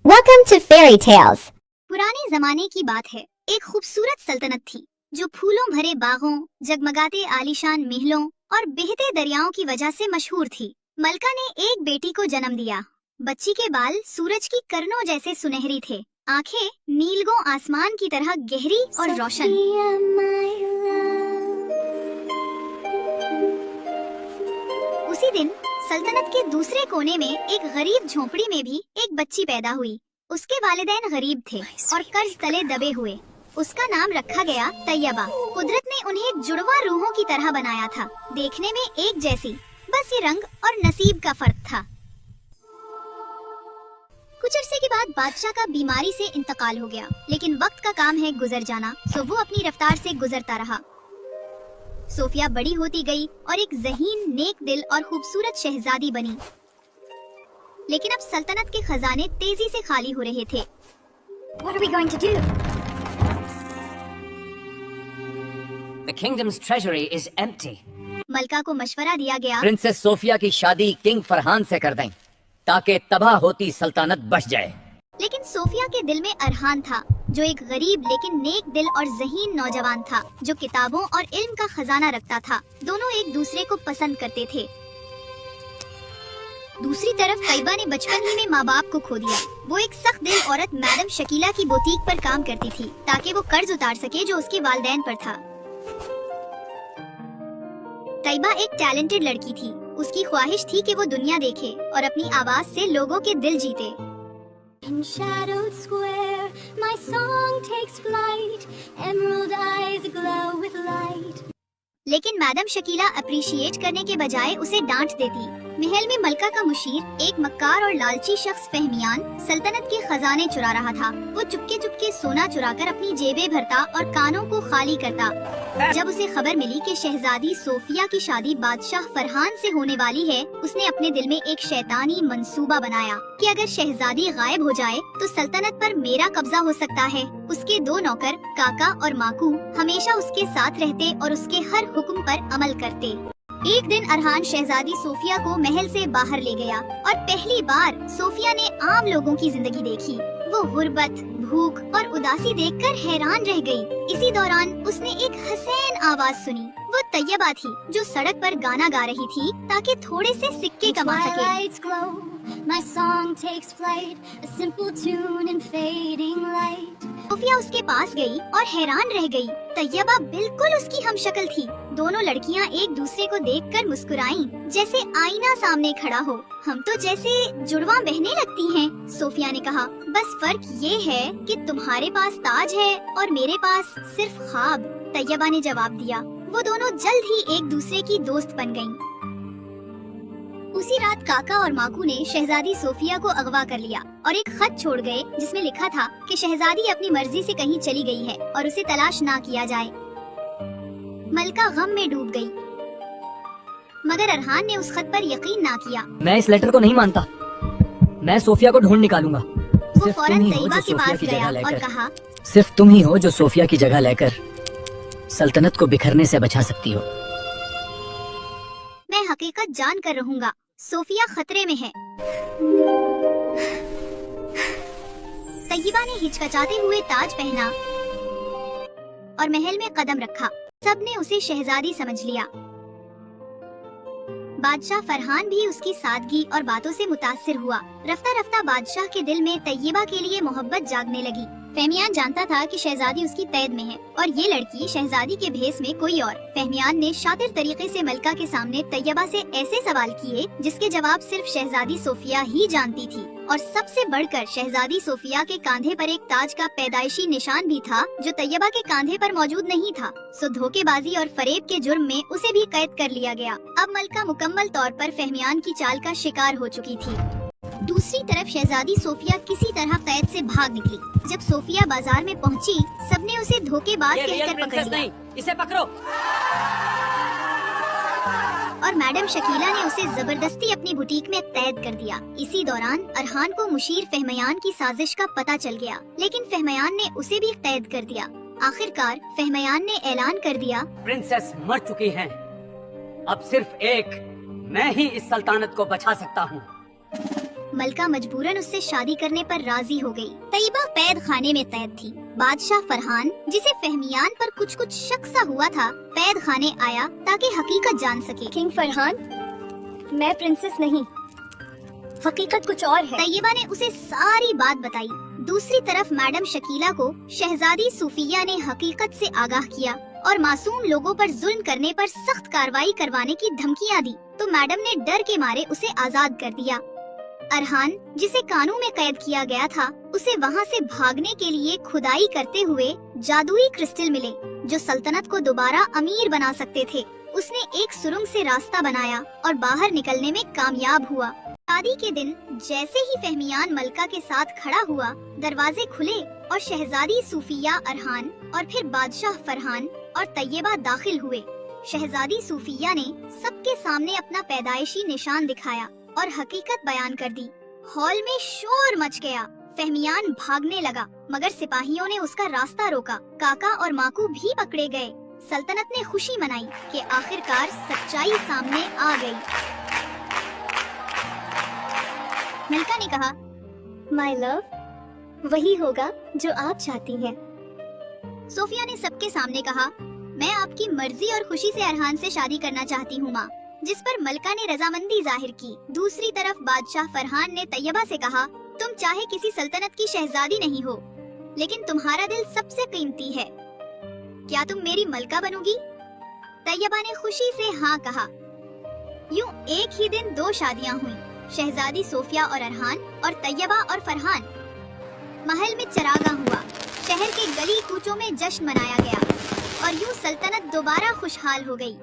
Welcome to Fairy Tales. पुराने जमाने की बात है। एक खूबसूरत सल्तनत थी जो फूलों भरे बागों, जगमगाते आलीशान महलों और बहते दरियाओं की वजह से मशहूर थी। मलका ने एक बेटी को जन्म दिया। बच्ची के बाल सूरज की किरणों जैसे सुनहरी थे, आंखें नीलगों आसमान की तरह गहरी और रोशन। उसी दिन सल्तनत के दूसरे कोने में एक गरीब झोंपड़ी में भी एक बच्ची पैदा हुई। उसके वालिदैन गरीब थे और कर्ज तले दबे हुए। उसका नाम रखा गया तैयबा। कुदरत ने उन्हें जुड़वा रूहों की तरह बनाया था, देखने में एक जैसी, बस ये रंग और नसीब का फर्क था। कुछ अरसे के बाद बादशाह का बीमारी से इंतकाल हो गया, लेकिन वक्त का काम है गुजर जाना, सो वो अपनी रफ्तार से गुजरता रहा। सोफिया बड़ी होती गई और एक ज़हीन, नेक दिल और खूबसूरत शहजादी बनी। लेकिन अब सल्तनत के खजाने तेजी से खाली हो रहे थे। What are we going to do? The kingdom's treasury is empty. मलका को मशवरा दिया गया, प्रिंसेस सोफिया की शादी किंग फरहान से कर दें, ताकि तबाह होती सल्तनत बच जाए। लेकिन सोफिया के दिल में अरहान था, जो एक गरीब लेकिन नेक दिल और ज़हीन नौजवान था, जो किताबों और इल्म का खजाना रखता था। दोनों एक दूसरे को पसंद करते थे। दूसरी तरफ तैयबा ने बचपन ही में माँ बाप को खो दिया। वो एक सख्त दिल औरत मैडम शकीला की बुटीक पर काम करती थी, ताकि वो कर्ज उतार सके जो उसके वालिदैन पर था। तैयबा एक टैलेंटेड लड़की थी। उसकी ख्वाहिश थी कि वो दुनिया देखे और अपनी आवाज से लोगों के दिल जीते। In shadowed square, my song takes flight. Emerald eyes glow with light. लेकिन मैडम शकीला अप्रिशिएट करने के बजाय उसे डांट देती। महल में मलका का मुशीर, एक मक्कार और लालची शख्स फहमियान, सल्तनत के खजाने चुरा रहा था। वो चुपके चुपके सोना चुराकर अपनी जेबें भरता और कानों को खाली करता। जब उसे खबर मिली कि शहजादी सोफिया की शादी बादशाह फरहान से होने वाली है, उसने अपने दिल में एक शैतानी मंसूबा बनाया कि अगर शहजादी गायब हो जाए तो सल्तनत पर मेरा कब्जा हो सकता है। उसके दो नौकर काका और माकू हमेशा उसके साथ रहते और उसके हर हुक्म पर अमल करते। एक दिन अरहान शहजादी सोफिया को महल से बाहर ले गया और पहली बार सोफिया ने आम लोगों की जिंदगी देखी। वो गुर्बत, भूख और उदासी देखकर हैरान रह गई। इसी दौरान उसने एक हसीन आवाज सुनी। वो तैयबा थी, जो सड़क पर गाना गा रही थी ताकि थोड़े से सिक्के कमा सके। Twilights glow, my song takes flight, a simple tune in fading light. Sophia उसके पास गई और हैरान रह गई। तैयबा बिल्कुल उसकी हमशक्ल थी। दोनों लड़कियां एक दूसरे को देखकर मुस्कुराईं, जैसे आईना सामने खड़ा हो। हम तो जैसे जुड़वा बहनें लगती हैं, सोफिया ने कहा। बस फर्क ये है कि तुम्हारे पास ताज है और मेरे पास सिर्फ ख्वाब, तैयबा ने जवाब दिया। वो दोनों जल्द ही एक दूसरे की दोस्त बन गईं। उसी रात काका और माकू ने शहजादी सोफिया को अगवा कर लिया और एक खत छोड़ गए, जिसमें लिखा था कि शहजादी अपनी मर्जी से कहीं चली गई है और उसे तलाश ना किया जाए। मलका गम में डूब गई, मगर अरहान ने उस खत पर यकीन ना किया। मैं इस लेटर को नहीं मानता। मैं सोफिया को ढूंढ निकालूंगा। वो फौरन तैयबा के पास गया और कहा, सिर्फ तुम ही हो जो सोफिया की जगह लेकर सल्तनत को बिखरने से बचा सकती हो। मैं हकीकत जान कर रहूंगा, सोफिया खतरे में है। तैयबा ने हिचकचाते हुए ताज पहना और महल में कदम रखा। सबने उसे शहजादी समझ लिया। बादशाह फरहान भी उसकी सादगी और बातों से मुतासिर हुआ। रफ्ता रफ्ता बादशाह के दिल में तैयबा के लिए मोहब्बत जागने लगी। फहमियान जानता था कि शहजादी उसकी कैद में है और ये लड़की शहजादी के भेस में कोई और। फहमियान ने शातिर तरीके से मलका के सामने तैयबा से ऐसे सवाल किए जिसके जवाब सिर्फ शहजादी सोफिया ही जानती थी। और सबसे बढ़कर शहजादी सोफिया के कांधे पर एक ताज का पैदाइशी निशान भी था, जो तैयबा के कांधे पर मौजूद नहीं था। सो धोखेबाजी और फरेब के जुर्म में उसे भी कैद कर लिया गया। अब मलका मुकम्मल तौर पर फहमियान की चाल का शिकार हो चुकी थी। दूसरी तरफ शहजादी सोफिया किसी तरह कैद से भाग निकली। जब सोफिया बाजार में पहुंची, सबने उसे धोखेबाज कहकर पकड़ लिया। इसे पकड़ो। और मैडम शकीला ने उसे जबरदस्ती अपनी बुटीक में कैद कर दिया। इसी दौरान अरहान को मुशीर फहमियान की साजिश का पता चल गया, लेकिन फहमियान ने उसे भी कैद कर दिया। आखिरकार फहमियान ने ऐलान कर दिया, प्रिंसेस मर चुकी हैं। अब सिर्फ एक मैं ही इस सल्तनत को बचा सकता हूँ। मलका मजबूरन उससे शादी करने पर राजी हो गई। तैयबा कैद खाने में कैद थी। बादशाह फरहान, जिसे फहमियान पर कुछ कुछ शक सा हुआ था, कैद खाने आया ताकि हकीकत जान सके। किंग फरहान, मैं प्रिंसेस नहीं, हकीकत कुछ और है। तैयबा ने उसे सारी बात बताई। दूसरी तरफ मैडम शकीला को शहजादी सूफिया ने हकीकत से आगाह किया और मासूम लोगों पर जुल्म करने पर सख्त कार्रवाई करवाने की धमकियां दी, तो मैडम ने डर के मारे उसे आजाद कर दिया। अरहान, जिसे कानू में कैद किया गया था, उसे वहाँ से भागने के लिए खुदाई करते हुए जादुई क्रिस्टल मिले जो सल्तनत को दोबारा अमीर बना सकते थे। उसने एक सुरंग से रास्ता बनाया और बाहर निकलने में कामयाब हुआ। शादी के दिन जैसे ही फहमियान मलका के साथ खड़ा हुआ, दरवाजे खुले और शहजादी सूफिया, अरहान और फिर बादशाह फरहान और तैयबा दाखिल हुए। शहजादी सूफिया ने सबके सामने अपना पैदाइशी निशान दिखाया और हकीकत बयान कर दी। हॉल में शोर मच गया। फहमियान भागने लगा, मगर सिपाहियों ने उसका रास्ता रोका। काका और माकू भी पकड़े गए। सल्तनत ने खुशी मनाई कि आखिरकार सच्चाई सामने आ गई। मलका ने कहा, माय लव, वही होगा जो आप चाहती हैं। सोफिया ने सबके सामने कहा, मैं आपकी मर्जी और खुशी से अरहान से शादी करना चाहती हूँ माँ, जिस पर मलका ने रजामंदी जाहिर की। दूसरी तरफ बादशाह फरहान ने तैयबा से कहा, तुम चाहे किसी सल्तनत की शहजादी नहीं हो, लेकिन तुम्हारा दिल सबसे कीमती है, क्या तुम मेरी मलका बनोगी? तैयबा ने खुशी से हाँ कहा। यूं एक ही दिन 2 शादियां हुई, शहजादी सोफिया और अरहान और तैयबा और फरहान। महल में चरागा हुआ, शहर के गली कूचों में जश्न मनाया गया और यूं सल्तनत दोबारा खुशहाल हो गई।